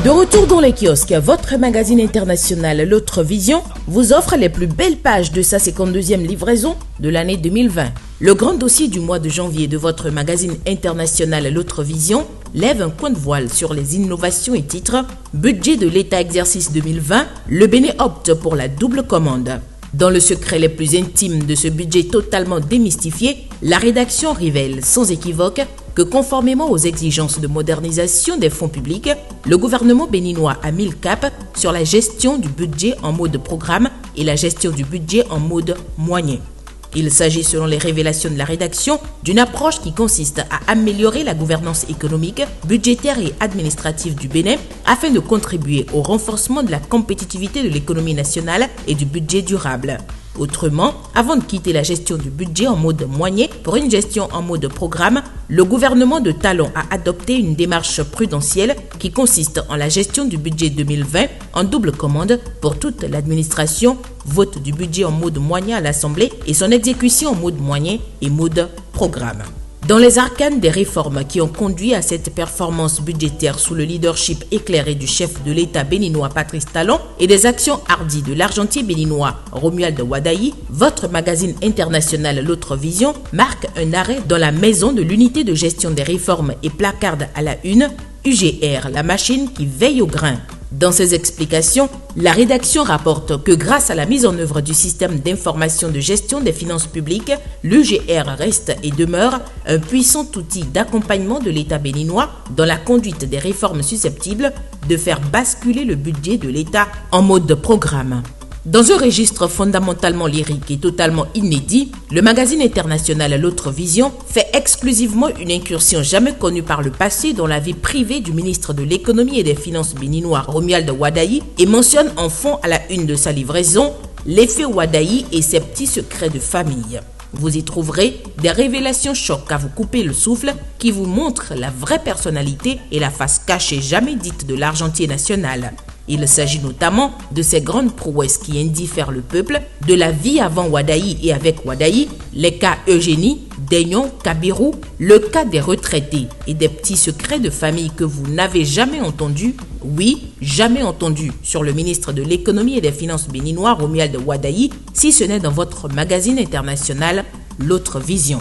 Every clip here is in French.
De retour dans les kiosques, votre magazine international L'Autre Vision vous offre les plus belles pages de sa 52e livraison de l'année 2020. Le grand dossier du mois de janvier de votre magazine international L'Autre Vision lève un coin de voile sur les innovations et titre « Budget de l'État exercice 2020, le Bénin opte pour la double commande ». Dans le secret les plus intimes de ce budget totalement démystifié, la rédaction révèle sans équivoque que conformément aux exigences de modernisation des fonds publics, le gouvernement béninois a mis le cap sur la gestion du budget en mode programme et la gestion du budget en mode moyen. Il s'agit, selon les révélations de la rédaction, d'une approche qui consiste à améliorer la gouvernance économique, budgétaire et administrative du Bénin afin de contribuer au renforcement de la compétitivité de l'économie nationale et du budget durable. Autrement, avant de quitter la gestion du budget en mode moyen pour une gestion en mode programme, le gouvernement de Talon a adopté une démarche prudentielle qui consiste en la gestion du budget 2020 en double commande pour toute l'administration, vote du budget en mode moyen à l'Assemblée et son exécution en mode moyen et mode programme. Dans les arcanes des réformes qui ont conduit à cette performance budgétaire sous le leadership éclairé du chef de l'État béninois Patrice Talon et des actions hardies de l'argentier béninois Romuald Wadayi, votre magazine international L'Autre Vision marque un arrêt dans la maison de l'unité de gestion des réformes et placarde à la une, UGR, la machine qui veille au grain. Dans ses explications, la rédaction rapporte que grâce à la mise en œuvre du système d'information de gestion des finances publiques, l'UGR reste et demeure un puissant outil d'accompagnement de l'État béninois dans la conduite des réformes susceptibles de faire basculer le budget de l'État en mode programme. Dans un registre fondamentalement lyrique et totalement inédit, le magazine international L'Autre Vision fait exclusivement une incursion jamais connue par le passé dans la vie privée du ministre de l'économie et des finances béninois Romuald Wadayi et mentionne en fond à la une de sa livraison l'effet Wadayi et ses petits secrets de famille. Vous y trouverez des révélations chocs à vous couper le souffle qui vous montrent la vraie personnalité et la face cachée jamais dite de l'argentier national. Il s'agit notamment de ces grandes prouesses qui indiffèrent le peuple, de la vie avant Wadayi et avec Wadayi, les cas Eugénie, Daignon, Kabirou, le cas des retraités et des petits secrets de famille que vous n'avez jamais entendus, oui, jamais entendus sur le ministre de l'économie et des finances béninois Romuald Wadayi, si ce n'est dans votre magazine international L'Autre Vision.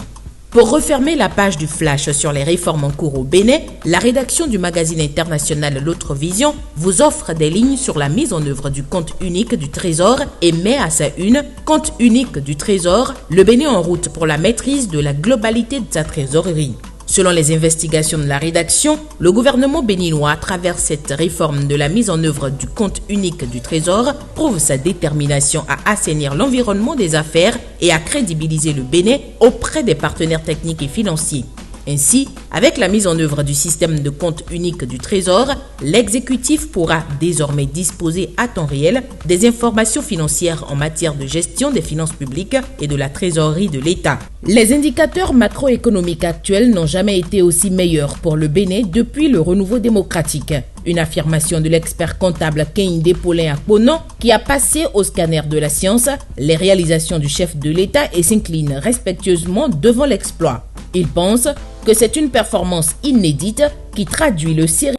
Pour refermer la page du flash sur les réformes en cours au Bénin, la rédaction du magazine international L'Autre Vision vous offre des lignes sur la mise en œuvre du compte unique du Trésor et met à sa une « Compte unique du Trésor, le Bénin en route pour la maîtrise de la globalité de sa trésorerie ». Selon les investigations de la rédaction, le gouvernement béninois, à travers cette réforme de la mise en œuvre du compte unique du Trésor, prouve sa détermination à assainir l'environnement des affaires et à crédibiliser le Bénin auprès des partenaires techniques et financiers. Ainsi, avec la mise en œuvre du système de compte unique du Trésor, l'exécutif pourra désormais disposer à temps réel des informations financières en matière de gestion des finances publiques et de la trésorerie de l'État. Les indicateurs macroéconomiques actuels n'ont jamais été aussi meilleurs pour le Bénin depuis le renouveau démocratique. Une affirmation de l'expert comptable Kehinde Paulin Akponon qui a passé au scanner de la science les réalisations du chef de l'État et s'incline respectueusement devant l'exploit. Il pense que c'est une performance inédite qui traduit le sérieux